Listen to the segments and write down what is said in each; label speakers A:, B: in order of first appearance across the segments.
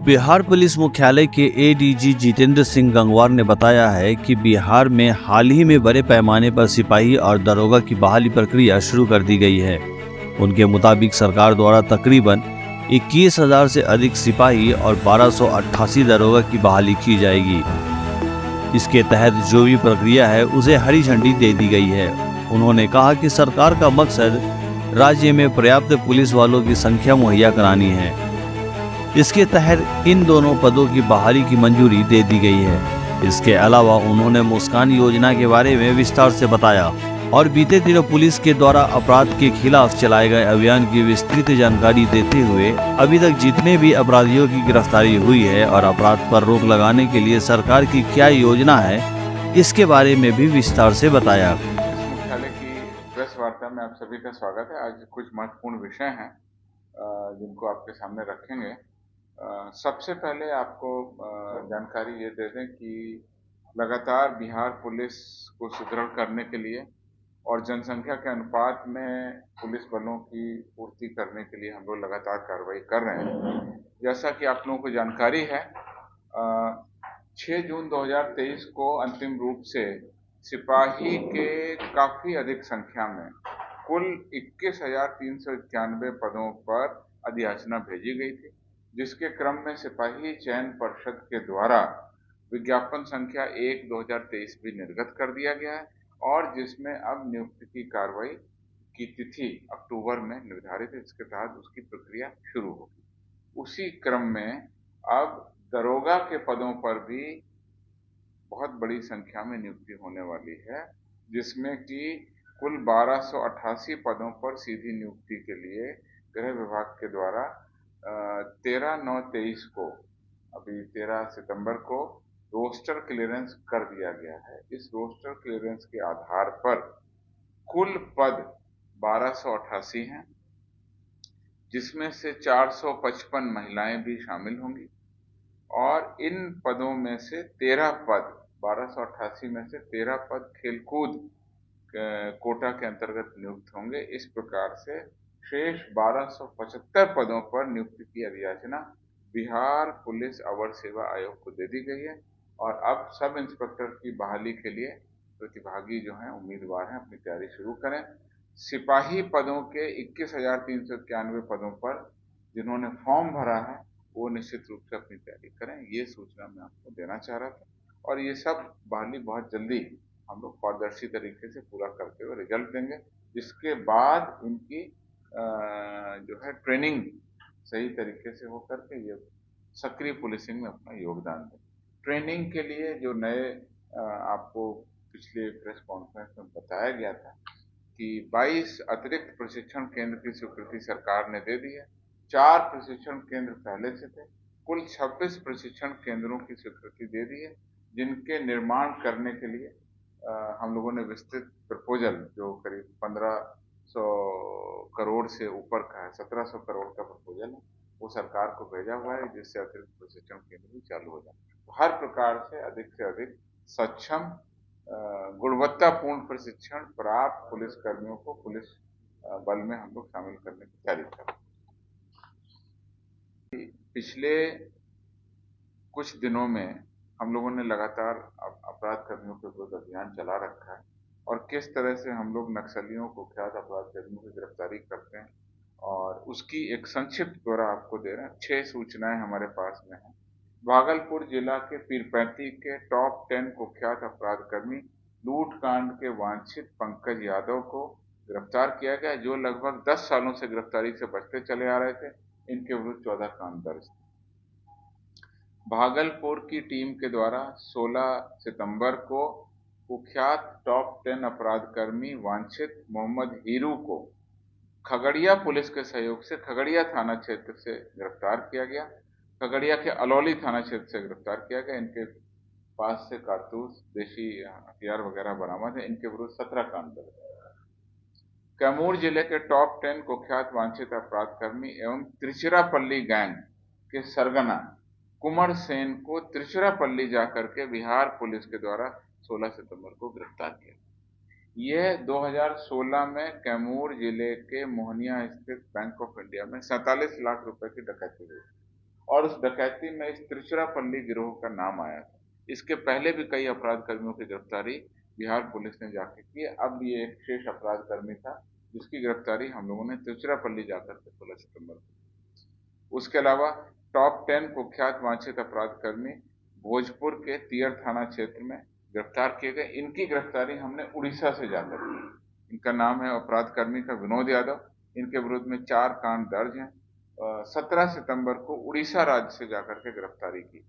A: Bihar police मुख्यालय के ADG Jitendra Singh Gangwar ने बताया है कि बिहार में हाल ही में बड़े पैमाने पर सिपाही और दरोगा की बहाली प्रक्रिया शुरू कर दी गई है। उनके मुताबिक सरकार द्वारा तकरीबन 21,000 से अधिक सिपाही और 1288 दरोगा की बहाली की जाएगी। इसके तहत जो भी प्रक्रिया है उसे हरी झंडी दे दी गई है। उन्होंने कहा कि सरकार का मकसद राज्य में पर्याप्त पुलिस वालों की संख्या मुहैया करानी है। इसके तहत इन दोनों पदों की बहाली की मंजूरी दे दी गई है। इसके अलावा उन्होंने मुस्कान योजना के बारे में विस्तार से बताया और बीते दिनों पुलिस के द्वारा अपराध के खिलाफ चलाए गए अभियान की विस्तृत जानकारी देते हुए अभी तक जितने भी अपराधियों की गिरफ्तारी हुई है और अपराध पर रोक लगाने के लिए सरकार की क्या योजना है, इसके बारे में भी विस्तार से बताया।
B: मुख्यालय की प्रेस वार्ता में आप सभी का स्वागत है। आज कुछ महत्वपूर्ण विषय हैं जिनको आपके सामने रखेंगे। सबसे पहले आपको जानकारी ये दे दें कि लगातार बिहार पुलिस को सुदृढ़ करने के लिए और जनसंख्या के अनुपात में पुलिस बलों की पूर्ति करने के लिए हम लोग लगातार कार्रवाई कर रहे हैं। जैसा कि आप लोगों को जानकारी है, 6 जून 2023 को अंतिम रूप से सिपाही के काफी अधिक संख्या में कुल 21,391 पदों पर अधियाचना भेजी गई थी, जिसके क्रम में सिपाही चयन परिषद के द्वारा विज्ञापन संख्या 1/2023 भी निर्गत कर दिया गया है और जिसमें अब नियुक्ति की कार्रवाई की तिथि अक्टूबर में निर्धारित है। इसके तहत उसकी प्रक्रिया शुरू होगी। उसी क्रम में अब दरोगा के पदों पर भी बहुत बड़ी संख्या में नियुक्ति होने वाली है, जिसमें कि कुल 1288 पदों पर सीधी नियुक्ति के लिए गृह विभाग के द्वारा 13/9/23 को, अभी 13 सितंबर को रोस्टर क्लियरेंस कर दिया गया है। इस रोस्टर क्लियरेंस के आधार पर कुल पद 1288 हैं, जिसमें से 455 महिलाएं भी शामिल होंगी और इन पदों में से 13 पद, 1288 में से 13 पद खेलकूद कोटा के अंतर्गत नियुक्त होंगे। इस प्रकार से शेष 1275 पदों पर नियुक्ति की अधियाचना बिहार पुलिस अवर सेवा आयोग को दे दी गई है और अब सब इंस्पेक्टर की बहाली के लिए प्रतिभागी जो हैं, उम्मीदवार हैं, अपनी तैयारी शुरू करें। सिपाही पदों के 21,391 पदों पर जिन्होंने फॉर्म भरा है वो निश्चित रूप से अपनी तैयारी करें। ये सूचना मैं आपको देना चाह रहा था और ये सब बहाली बहुत जल्दी हम लोग पारदर्शी तरीके से पूरा करते हुए रिजल्ट देंगे, जिसके बाद इनकी जो है ट्रेनिंग सही तरीके से हो करके ये सक्रिय पुलिसिंग में अपना योगदान दें। ट्रेनिंग के लिए जो नए आपको पिछले प्रेस कॉन्फ्रेंस में बताया गया था कि 22 अतिरिक्त प्रशिक्षण केंद्र की स्वीकृति सरकार ने दे दी है। 4 प्रशिक्षण केंद्र पहले से थे, कुल 26 प्रशिक्षण केंद्रों की स्वीकृति दे दी है, जिनके निर्माण करने के लिए हम लोगों ने विस्तृत प्रपोजल जो करीब 1500 करोड़ से ऊपर का है, 1700 करोड़ का प्रपोजल है, वो सरकार को भेजा हुआ है, जिससे अतिरिक्त प्रशिक्षण केंद्र भी चालू हो जाए। तो हर प्रकार से अधिक सक्षम गुणवत्तापूर्ण प्रशिक्षण प्राप्त पुलिस कर्मियों को पुलिस बल में हम लोग शामिल करने की तैयारी कर रहे हैं। पिछले कुछ दिनों में हम लोगों ने लगातार अपराध कर्मियों के विरुद्ध अभियान चला रखा है और किस तरह से हम लोग नक्सलियों को कुख्यात अपराध कर्मियों की गिरफ्तारी करते हैं और उसकी एक संक्षिप्त ब्यौरा आपको दे रहे हैं। 6 सूचनाएं हमारे पास में हैं। भागलपुर जिला के पीरपैंती के टॉप 10 कुख्यात अपराध कर्मी लूट कांड के वांछित पंकज यादव को गिरफ्तार किया गया, जो लगभग 10 सालों से गिरफ्तारी से बचते चले आ रहे थे। इनके विरुद्ध 14 कांड दर्ज थे। भागलपुर की टीम के द्वारा 16 सितंबर को कुख्यात टॉप 10 अपराध कर्मी वांछित मोहम्मद हीरू को खगड़िया पुलिस के सहयोग से खगड़िया थाना क्षेत्र से गिरफ्तार किया गया। खगड़िया के अलौली थाना क्षेत्र से गिरफ्तार किया गया। इनके पास से कारतूस, देशी हथियार वगैरह बरामद है। इनके विरुद्ध 17 कांड दर्ज है। कैमूर जिले के टॉप 10 कुख्यात वांछित अपराध कर्मी एवं त्रिचिरापल्ली गैंग के सरगना कुमार सेन को त्रिचुरापल्ली जाकर के बिहार पुलिस के द्वारा 16 सितंबर को गिरफ्तार किया। यह 2016 में कैमूर जिले के मोहनिया स्थित बैंक ऑफ इंडिया में 47 लाख रुपए की डकैती हुई। और उस डकैती में इस त्रिचुरापल्ली गिरोह का नाम आया था। इसके पहले भी कई अपराध कर्मियों की गिरफ्तारी बिहार पुलिस ने जाके की है। अब ये एक शेष अपराध कर्मी था जिसकी गिरफ्तारी हम लोगों ने त्रिचुरापल्ली जाकर के 16 सितंबर को। उसके अलावा टॉप 10 कुख्यात वांछित अपराध कर्मी भोजपुर के तियर थाना क्षेत्र में गिरफ्तार किए गए। इनकी गिरफ्तारी हमने उड़ीसा से जाकर की। इनका नाम है अपराध कर्मी का विनोद यादव। इनके विरुद्ध में 4 कांड दर्ज हैं। 17 सितंबर को उड़ीसा राज्य से जाकर के गिरफ्तारी की।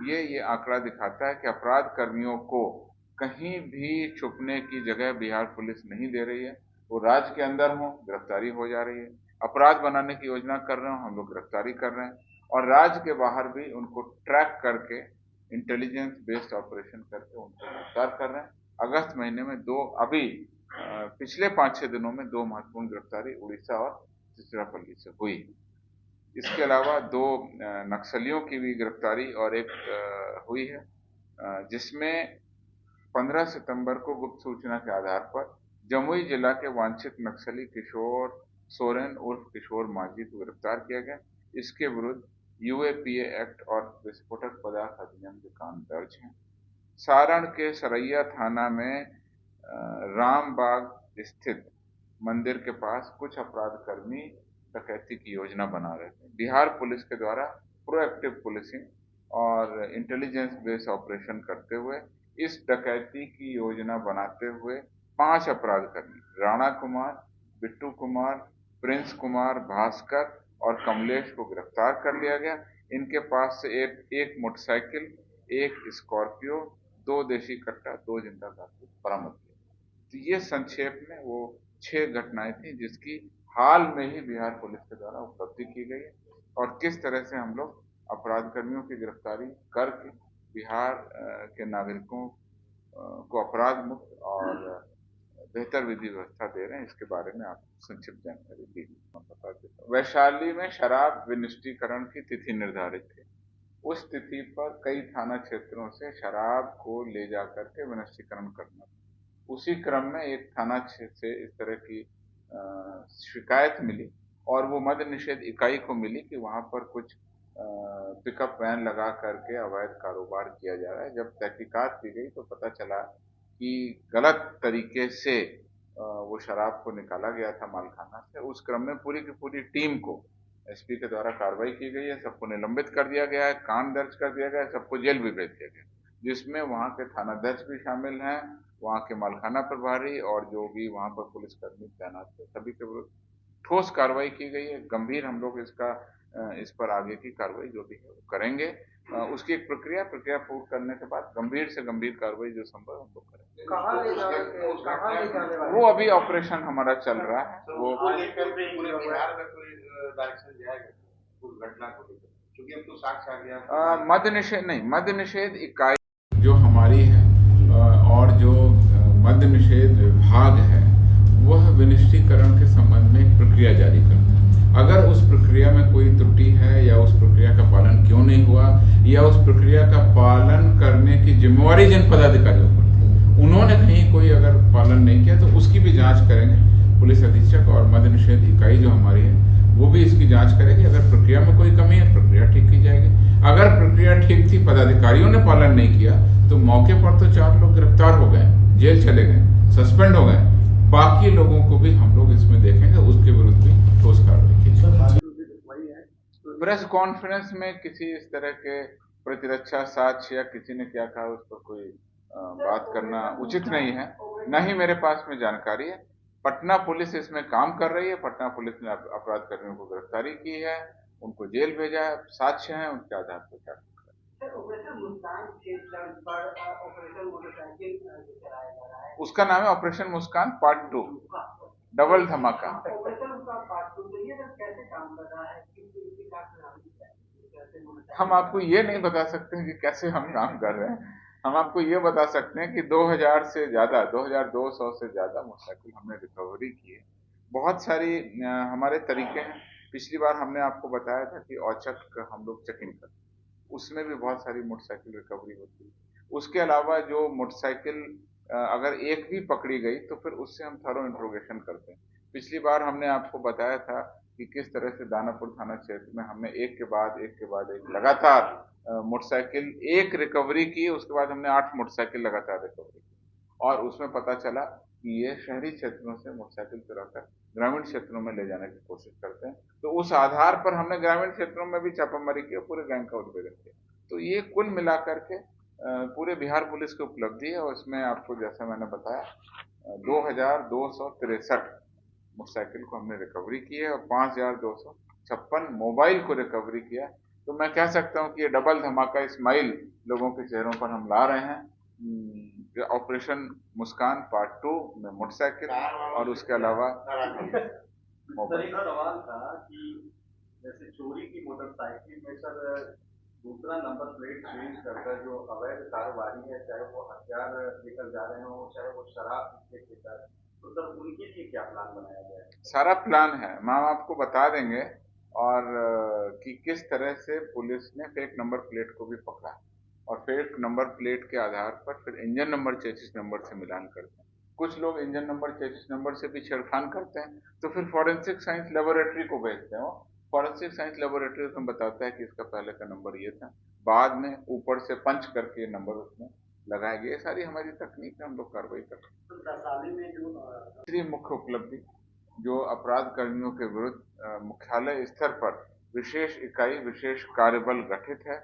B: ये आंकड़ा दिखाता है कि अपराध कर्मियों को कहीं भी छुपने की जगह बिहार पुलिस नहीं दे रही है। वो राज्य के अंदर हो, गिरफ्तारी हो जा रही है। अपराध बनाने की योजना कर रहे हो, हम लोग गिरफ्तारी कर रहे हैं। और राज्य के बाहर भी उनको ट्रैक करके इंटेलिजेंस बेस्ड ऑपरेशन करके उनको गिरफ्तार कर रहे हैं। अगस्त महीने में पिछले 5-6 दिनों में 2 महत्वपूर्ण गिरफ्तारी उड़ीसा और त्रिचुरापल्ली से हुई। इसके अलावा 2 नक्सलियों की भी गिरफ्तारी और एक हुई है, जिसमें 15 सितंबर को गुप्त सूचना के आधार पर जमुई जिला के वांछित नक्सली किशोर सोरेन उर्फ किशोर माझी को गिरफ्तार किया गया। इसके विरुद्ध यूएपीए एक्ट और विस्फोटक पदार्थ अधिनियम के कांड दर्ज हैं। सारण के सरैया थाना में रामबाग स्थित मंदिर के पास कुछ अपराध कर्मी डकैती की योजना बना रहे थे। बिहार पुलिस के द्वारा प्रोएक्टिव पुलिसिंग और इंटेलिजेंस बेस्ड ऑपरेशन करते हुए इस डकैती की योजना बनाते हुए 5 अपराध कर्मी राणा कुमार, बिट्टू कुमार, प्रिंस कुमार, भास्कर और कमलेश को गिरफ्तार कर लिया गया। इनके पास से एक मोटरसाइकिल, एक स्कॉर्पियो, 2 देशी कट्टा, 2 जिंदा कारतूस बरामद किए। तो ये संक्षेप में वो 6 घटनाएं थी जिसकी हाल में ही बिहार पुलिस के द्वारा उपलब्धि की गई है और किस तरह से हम लोग अपराध कर्मियों की गिरफ्तारी करके बिहार के नागरिकों को अपराध मुक्त और बेहतर विधि व्यवस्था दे रहे हैं, इसके बारे में आपको संक्षिप्त जानकारी दी। बता देता हूँ। वैशाली में शराब विनिष्टीकरण की तिथि निर्धारित थी। उस तिथि पर कई थाना क्षेत्रों से शराब को ले जाकर के विनिष्टीकरण करना। उसी क्रम में एक थाना क्षेत्र से इस तरह की शिकायत मिली और वो मद्य निषेध इकाई को मिली कि वहां पर कुछ पिकअप वैन लगा करके अवैध कारोबार किया जा रहा है। जब तहकीकात की गई तो पता चला कि गलत तरीके से वो शराब को निकाला गया था मालखाना से। उस क्रम में पूरी की पूरी टीम को एसपी के द्वारा कार्रवाई की गई है। सबको निलंबित कर दिया गया है, कांड दर्ज कर दिया गया है, सबको जेल भी भेज दिया गया, जिसमें वहां के थानाध्यक्ष भी शामिल हैं, वहां के मालखाना प्रभारी और जो भी वहां पर पुलिसकर्मी तैनात थे, सभी के विरुद्ध ठोस कार्रवाई की गई है। गंभीर हम लोग इस पर आगे की कार्रवाई जो भी है वो करेंगे। उसकी एक प्रक्रिया पूर्ण करने के बाद गंभीर से गंभीर कार्रवाई जो संभव हम लोग करेंगे।
C: कहाँ ले जाने वाले?
B: वो अभी ऑपरेशन हमारा चल रहा है। वो
C: पूरे बिहार में कोई डायरेक्शन जाएगा उस घटना को लेकर, क्योंकि अब तो साक्ष्य आ गया।
B: मद्य निषेध इकाई जो हमारी है और जो मद्य निषेध विभाग है वह विनिष्टीकरण के संबंध में एक प्रक्रिया जारी करता है। अगर उस प्रक्रिया में कोई त्रुटि है या उस प्रक्रिया का पालन क्यों नहीं हुआ या उस प्रक्रिया का पालन करने की जिम्मेवारी जिन पदाधिकारियों पर थी उन्होंने कहीं कोई अगर पालन नहीं किया तो उसकी भी जांच करेंगे। पुलिस अधीक्षक और मद्य निषेध इकाई जो हमारी है वो भी इसकी जांच करेगी। अगर प्रक्रिया में कोई कमी है प्रक्रिया ठीक की जाएगी। अगर प्रक्रिया ठीक थी, पदाधिकारियों ने पालन नहीं किया तो मौके पर तो 4 लोग गिरफ्तार हो गए, जेल चले गए, सस्पेंड हो गए। बाकी लोगों को भी हम लोग इसमें देखेंगे, उसके विरुद्ध भी ठोस कार्रवाई की जाएगी। प्रेस कॉन्फ्रेंस में किसी इस तरह के प्रतिरक्षा साक्ष्य या किसी ने क्या कहा उस पर कोई बात करना उचित नहीं है, न ही मेरे पास में जानकारी है। पटना पुलिस इसमें काम कर रही है। पटना पुलिस ने अपराध कर्मियों को गिरफ्तारी की है, उनको जेल भेजा है, साक्ष्य हैं, उनके आधार पर क्या उसका नाम है ऑपरेशन मुस्कान पार्ट 2, डबल धमाका। हम आपको ये नहीं बता सकते हैं कि कैसे हम काम कर रहे हैं। हम आपको ये बता सकते हैं कि 2200 से ज्यादा मोटरसाइकिल हमने रिकवरी की है। बहुत सारी हमारे तरीके हैं। पिछली बार हमने आपको बताया था कि औचक हम लोग चेकिंग करते, उसमें भी बहुत सारी मोटरसाइकिल रिकवरी होती है। उसके अलावा जो मोटरसाइकिल अगर एक भी पकड़ी गई तो फिर उससे हम थॉरो इंट्रोगेशन करते हैं। पिछली बार हमने आपको बताया था कि किस तरह से दानापुर थाना क्षेत्र में हमने एक के बाद एक लगातार मोटरसाइकिल एक रिकवरी की, उसके बाद हमने 8 मोटरसाइकिल लगातार रिकवरी की और उसमें पता चला कि ये शहरी क्षेत्रों से मोटरसाइकिल चुराकर ग्रामीण क्षेत्रों में ले जाने की कोशिश करते हैं। तो उस आधार पर हमने ग्रामीण क्षेत्रों में भी छापामारी की और पूरे गैंग का उद्भेदन किया। तो ये कुल मिलाकर के पूरे बिहार पुलिस की उपलब्धि है और इसमें आपको जैसा मैंने बताया 2263 मोटरसाइकिल को हमने रिकवरी की है और 5256 मोबाइल को रिकवरी किया। तो मैं कह सकता हूँ कि ये डबल धमाका स्माइल लोगों के चेहरों पर हम ला रहे हैं। ऑपरेशन मुस्कान पार्ट 2 में मोटरसाइकिल और उसके अलावा
D: सर
B: मोबाइल।
D: एक सवाल था कि जैसे चोरी की मोटरसाइकिल में सर दूसरा नंबर प्लेट चेंज करकर जो अवैध कारोबारी है, चाहे वो हथियार लेकर जा रहे हो चाहे वो शराब लेकर, तो सर उनके लिए क्या प्लान बनाया गया है?
B: सारा प्लान है, हम आपको बता देंगे और कि किस तरह से पुलिस ने फेक नंबर प्लेट को भी पकड़ा और फेक नंबर प्लेट के आधार पर फिर इंजन नंबर चेसिस नंबर से मिलान करते हैं। कुछ लोग इंजन नंबर चेसिस नंबर से भी छेड़खान करते हैं तो फिर फॉरेंसिक साइंस लेबोरेटरी को भेजते हैं। फॉरेंसिक साइंस लेबोरेटरी हमें बताता है कि इसका पहले का नंबर ये था, बाद में ऊपर से पंच करके नंबर उसमें लगाया गया। सारी हमारी तकनीक है, हम लोग कार्रवाई करते हैं। तीसरी मुख्य उपलब्धि जो अपराध कर्मियों के विरुद्ध मुख्यालय स्तर पर विशेष इकाई विशेष कार्यबल गठित है,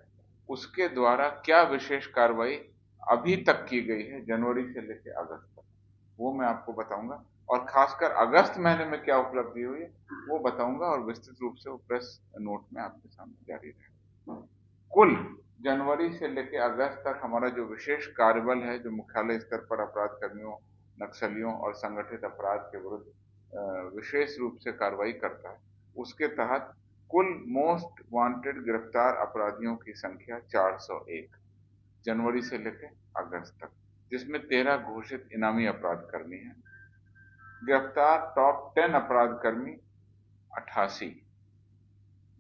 B: उसके द्वारा क्या विशेष कार्रवाई अभी तक की गई है जनवरी से लेकर अगस्त तक, वो मैं आपको बताऊंगा और खासकर अगस्त महीने में क्या उपलब्धि हुई है वो बताऊंगा और विस्तृत रूप से वो प्रेस नोट में आपके सामने जारी रहेगा। कुल जनवरी से लेकर अगस्त तक हमारा जो विशेष कार्यबल है जो मुख्यालय स्तर पर अपराध कर्मियों, नक्सलियों और संगठित अपराध के विरुद्ध विशेष रूप से कार्रवाई करता है, उसके तहत कुल मोस्ट वांटेड गिरफ्तार अपराधियों की संख्या 401 जनवरी से लेकर अगस्त तक, जिसमें 13 घोषित इनामी अपराध कर्मी हैं। गिरफ्तार टॉप 10 अपराध कर्मी 88,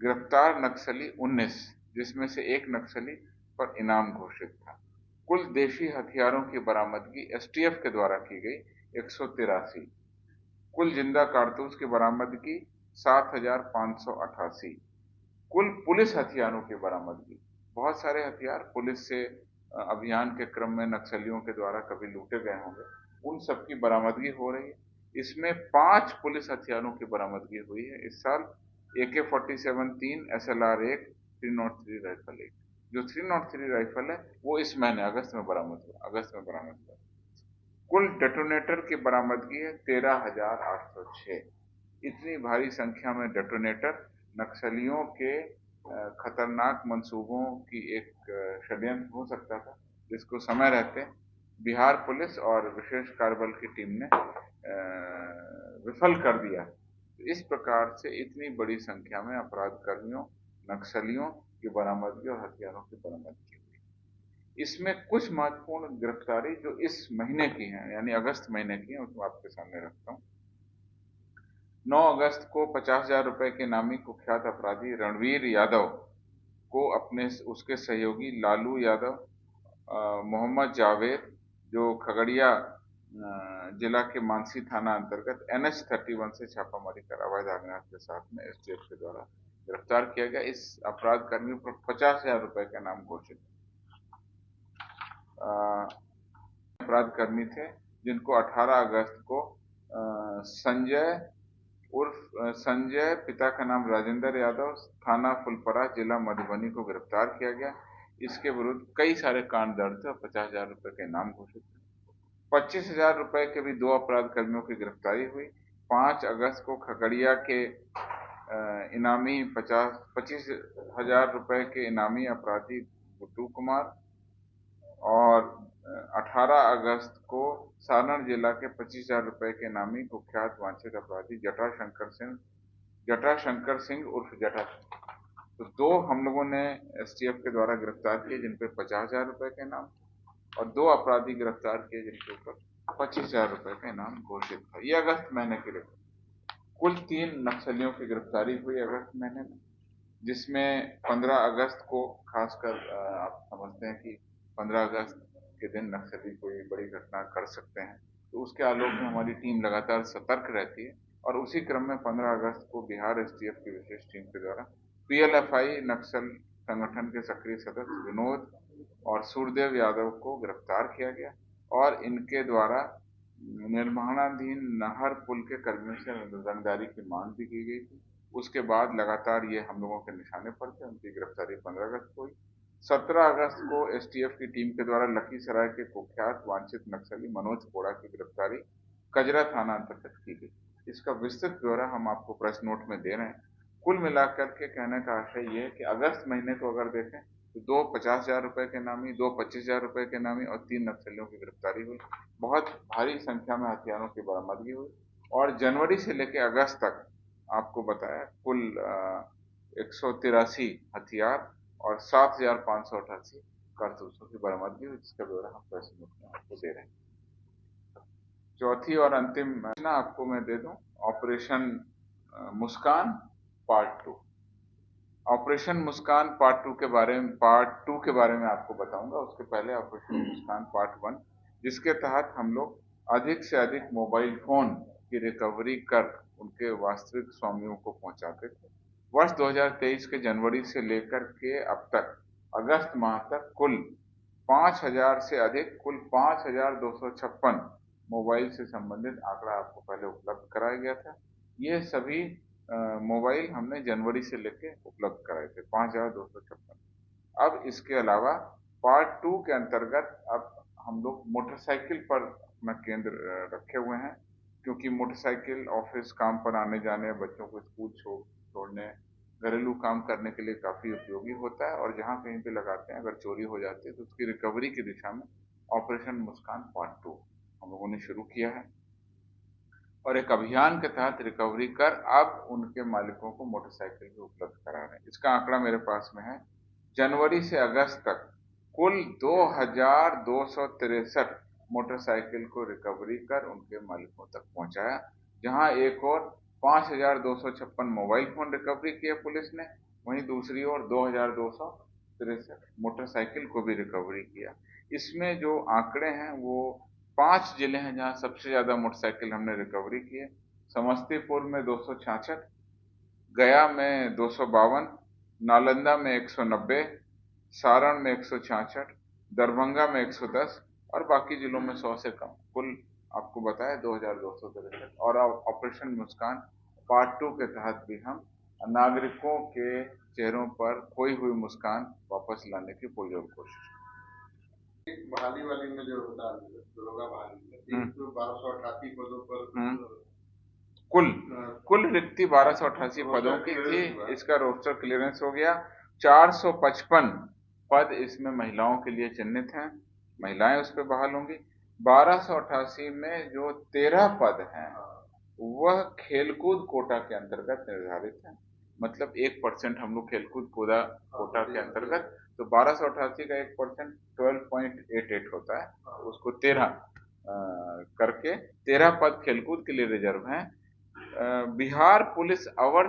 B: गिरफ्तार नक्सली 19, जिसमें से एक नक्सली पर इनाम घोषित था। कुल देशी हथियारों की बरामदगी एसटीएफ के द्वारा की गई 183, कुल जिंदा कारतूस की बरामदगी 7588, कुल पुलिस हथियारों की बरामदगी, बहुत सारे हथियार पुलिस से अभियान के क्रम में नक्सलियों के द्वारा कभी लूटे गए होंगे, उन सब की बरामदगी हो रही है। इसमें 5 पुलिस हथियारों की बरामदगी हुई है इस साल। AK-47 3, SLR 1, 303 rifle 1। जो 303 राइफल है वो इस महीने अगस्त में बरामद हुआ। कुल डेटोनेटर की बरामदगी है 13,806। इतनी भारी संख्या में डेटोनेटर नक्सलियों के खतरनाक मंसूबों की एक षड्यंत्र हो सकता था, जिसको समय रहते बिहार पुलिस और विशेष कार्यबल की टीम ने विफल कर दिया। इस प्रकार से इतनी बड़ी संख्या में अपराध कर्मियों, नक्सलियों की बरामदगी और हथियारों की बरामदगी हुई। इसमें कुछ महत्वपूर्ण गिरफ्तारी जो इस महीने की हैं, यानी अगस्त महीने की हैं, उसको आपके सामने रखता हूँ। 9 अगस्त को 50,000 रुपए के नामी कुख्यात अपराधी रणवीर यादव को उसके सहयोगी लालू यादव, मोहम्मद जावेद जो खगड़िया जिला के मानसी थाना अंतर्गत NH-31 से छापामारी कर अवैध अज्ञात के साथ में एसटीएफ के द्वारा गिरफ्तार किया गया। इस अपराध कर्मी पर 50,000 रुपए का नाम घोषित। अपराध कर्मी थे जिनको 18 अगस्त को संजय पिता का नाम राजेंद्र यादव, थाना फुलपरा, जिला मधुबनी को गिरफ्तार किया गया। इसके विरुद्ध कई सारे कांड दर्ज थे और 50,000 रुपए के इनाम घोषित थे। 25,000 रुपए के भी 2 अपराध कर्मियों की गिरफ्तारी हुई। 5 अगस्त को खगड़िया के इनामी 25,000 रुपए के इनामी अपराधी गुड्डू कुमार और 18 अगस्त को सारण जिला के 25,000 रुपए के इनामी कुख्यात वांछित अपराधी जटाशंकर सिंह उर्फ जटा। तो 2 हम लोगों ने एसटीएफ के द्वारा गिरफ्तार किए जिन पे 50,000 रुपए का इनाम, और 2 अपराधी गिरफ्तार किए जिनके ऊपर 25,000 रुपए का इनाम घोषित था। ये अगस्त महीने की रिपोर्ट। कुल 3 नक्सलियों की गिरफ्तारी हुई अगस्त महीने में, जिसमें 15 अगस्त को खासकर आप समझते हैं कि 15 अगस्त के दिन नक्सली कोई बड़ी घटना कर सकते हैं, तो उसके आलोक में हमारी टीम लगातार सतर्क रहती है और उसी क्रम में 15 अगस्त को बिहार एसटीएफ की विशेष टीम के द्वारा पीएलएफआई नक्सल संगठन के सक्रिय सदस्य विनोद और सूरदेव यादव को गिरफ्तार किया गया और इनके द्वारा निर्माणाधीन नहर पुल के कर्मियों से रंगदारी की मांग भी की गई थी। उसके बाद लगातार ये हम लोगों के निशाने पर थे। उनकी गिरफ्तारी 15 अगस्त को हुई। 17 अगस्त को एसटीएफ की टीम के द्वारा लखीसराय के कुख्यात वांछित नक्सली मनोज कोड़ा की गिरफ्तारी कजरा थाना अंतर्गत की गई। इसका विस्तृत ब्यौरा हम आपको प्रेस नोट में दे रहे हैं। कुल मिलाकर के कहने का आशय ये है कि अगस्त महीने को अगर देखें तो 2 50,000 रुपए के नामी, 2 25,000 रुपए के नामी और 3 नक्सलियों की गिरफ्तारी हुई। बहुत भारी संख्या में हथियारों की बरामदगी हुई और जनवरी से लेकर अगस्त तक आपको बताया कुल 183 हथियार और 7,588 कारतूसों की बरामदगी हुई, जिसका ब्यौरा हम प्रेस नोट में आपको दे रहे हैं। चौथी और अंतिम सूचना आपको मैं दे दूं, ऑपरेशन मुस्कान पार्ट 2। ऑपरेशन मुस्कान पार्ट 2 के बारे में आपको बताऊंगा। उसके पहले ऑपरेशन मुस्कान पार्ट 1, जिसके तहत हम लोग अधिक से अधिक मोबाइल फोन की रिकवरी कर उनके वास्तविक स्वामियों को पहुंचाते थे। वर्ष 2023 के जनवरी से लेकर के अब तक अगस्त माह तक कुल 5,000 से अधिक, कुल 5,256 मोबाइल से संबंधित आंकड़ा आपको पहले उपलब्ध कराया गया था। ये सभी मोबाइल हमने जनवरी से लेके उपलब्ध कराए थे, 5,256। अब इसके अलावा पार्ट 2 के अंतर्गत अब हम लोग मोटरसाइकिल पर अपना केंद्र रखे हुए हैं, क्योंकि मोटरसाइकिल ऑफिस काम पर आने जाने, बच्चों को स्कूल छोड़ने, घरेलू काम करने के लिए काफ़ी उपयोगी होता है। और जहाँ कहीं पे लगाते हैं, अगर चोरी हो जाती है तो उसकी रिकवरी की दिशा में ऑपरेशन मुस्कान पार्ट 2 हम लोगों ने शुरू किया है और एक अभियान के तहत रिकवरी कर अब उनके मालिकों को मोटरसाइकिल भी उपलब्ध करा रहे हैं। इसका आंकड़ा मेरे पास में है। जनवरी से अगस्त तक कुल 2,263 मोटरसाइकिल को रिकवरी कर उनके मालिकों तक पहुंचाया, जहां एक और 5,256 मोबाइल फोन रिकवरी किए पुलिस ने, वहीं दूसरी ओर 2,263 मोटरसाइकिल को भी रिकवरी किया। इसमें जो आंकड़े हैं वो 5 जिले हैं जहां सबसे ज्यादा मोटरसाइकिल हमने रिकवरी किए। समस्तीपुर में 266, गया में 252, नालंदा में 190, सारण में 166, दरभंगा में 110 और बाकी जिलों में 100 से कम। कुल आपको बताया 2,263। और ऑपरेशन मुस्कान पार्ट 2 के तहत भी हम नागरिकों के चेहरों पर खोई हुई मुस्कान वापस लाने की पुरजोर कोशिश।
C: बहाली वाली में जो होता है दरोगा बहाली, 1288 पदों पर
B: कुल रिक्ति 1288 पदों की थी। इसका रोस्टर क्लियरेंस हो गया। 455 पद इसमें महिलाओं के लिए चिन्हित हैं, महिलाएं उस पर बहाल होंगी। 1288 में जो 13 पद हैं वह खेलकूद कोटा के अंतर्गत निर्धारित है। मतलब 1% हम लोग खेलकूद कोटा के अंतर्गत, तो 1288 का 1% 12.88 होता है, उसको 13 करके 13 पद खेलकूद के लिए रिजर्व हैं। बिहार पुलिस अवर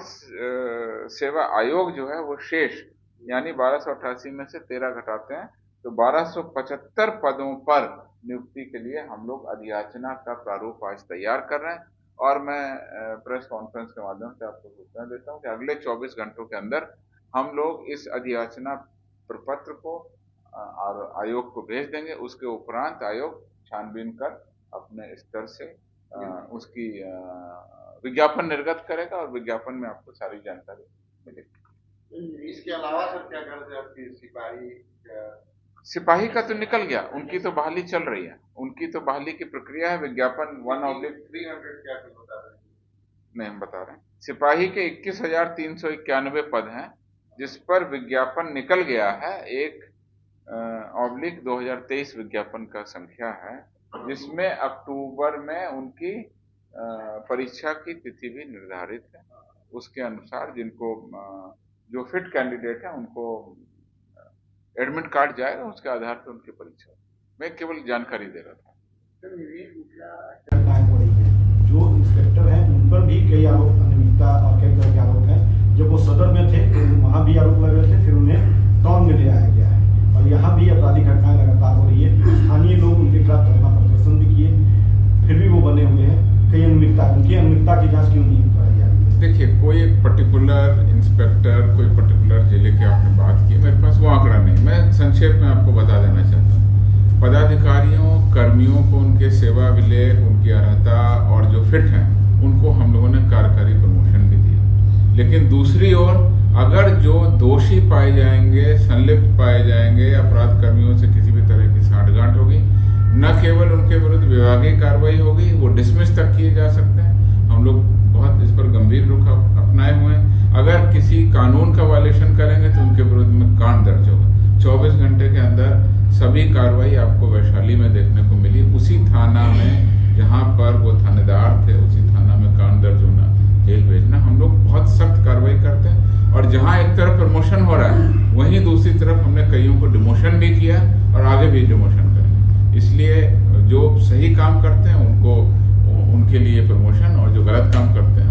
B: सेवा आयोग जो है वो शेष यानी 1288 में से 13 घटाते हैं तो 1275 पदों पर नियुक्ति के लिए हम लोग अधियाचना का प्रारूप आज तैयार कर रहे हैं। और मैं प्रेस कॉन्फ्रेंस के माध्यम से आपको सूचना देता हूं कि अगले 24 घंटों के अंदर हम लोग इस अधियाचना प्रपत्र को आयोग को भेज देंगे। उसके उपरांत आयोग छानबीन कर अपने स्तर से उसकी विज्ञापन निर्गत करेगा और विज्ञापन में आपको सारी जानकारी मिलेगी।
C: इसके अलावा सर क्या कर रहे आपकी
B: सिपाही का तो निकल गया, उनकी तो बहाली चल रही है, उनकी तो बहाली की प्रक्रिया है। विज्ञापन 1/300 क्या बता रहे हैं? नहीं, हम बता रहे हैं सिपाही के 21,391 पद हैं जिस पर विज्ञापन निकल गया है। 1/2023 विज्ञापन का संख्या है जिसमें अक्टूबर में उनकी परीक्षा की तिथि भी निर्धारित है। उसके अनुसार जिनको जो फिट कैंडिडेट है उनको एडमिट कार्ड जाएगा, उसके आधार पर उनकी परीक्षा। मैं केवल जानकारी दे रहा था।
E: जो इंस्पेक्टर हैं उन पर भी कई आरोप, अनियमितता और कई तरह के आरोप हैं। जब वो सदर में थे तो वहाँ भी आरोप लग रहे थे, फिर उन्हें टाउन में ले आया गया है और यहाँ भी आपराधिक घटनाएं लगातार हो रही है। स्थानीय लोग उनके खिलाफ धरना प्रदर्शन भी किए, फिर भी वो बने हुए हैं। कई अनियमितता, उनकी अनियमितता की की जांच क्यों नहीं कराई जा रही है?
B: देखिए, कोई एक पर्टिकुलर इंस्पेक्टर, कोई पर्टिकुलर जिले की आपने बात की, मेरे पास वो आंकड़ा नहीं, मैं संक्षेप में आपको बता देना चाहता हूँ। पदाधिकारियों, कर्मियों को उनके सेवा विलेय, उनकी अर्हता और जो फिट हैं उनको हम लोगों ने कार्यकारी प्रमोशन भी दिया। लेकिन दूसरी ओर अगर जो दोषी पाए जाएंगे, संलिप्त पाए जाएंगे, अपराध कर्मियों से किसी भी तरह की साठगांठ होगी, न केवल उनके विरुद्ध विभागीय कार्रवाई होगी, वो डिसमिस तक किए जा सकते हैं। हम लोग बहुत इस पर गंभीर रुख अपनाए हुए हैं। अगर किसी कानून का वायलेशन करेंगे तो उनके विरुद्ध में कांड दर्ज होगा। 24 घंटे के अंदर सभी कार्रवाई आपको वैशाली में देखने को मिली, उसी थाना में जहां पर वो थानेदार थे, उसी थाना में कांड दर्ज होना, जेल भेजना। हम लोग बहुत सख्त कार्रवाई करते हैं और जहां एक तरफ प्रमोशन हो रहा है वहीं दूसरी तरफ हमने कईयों को डिमोशन भी किया और आगे भी डिमोशन करेंगे। इसलिए जो सही काम करते हैं उनको, उनके लिए प्रमोशन, और जो गलत काम करते हैं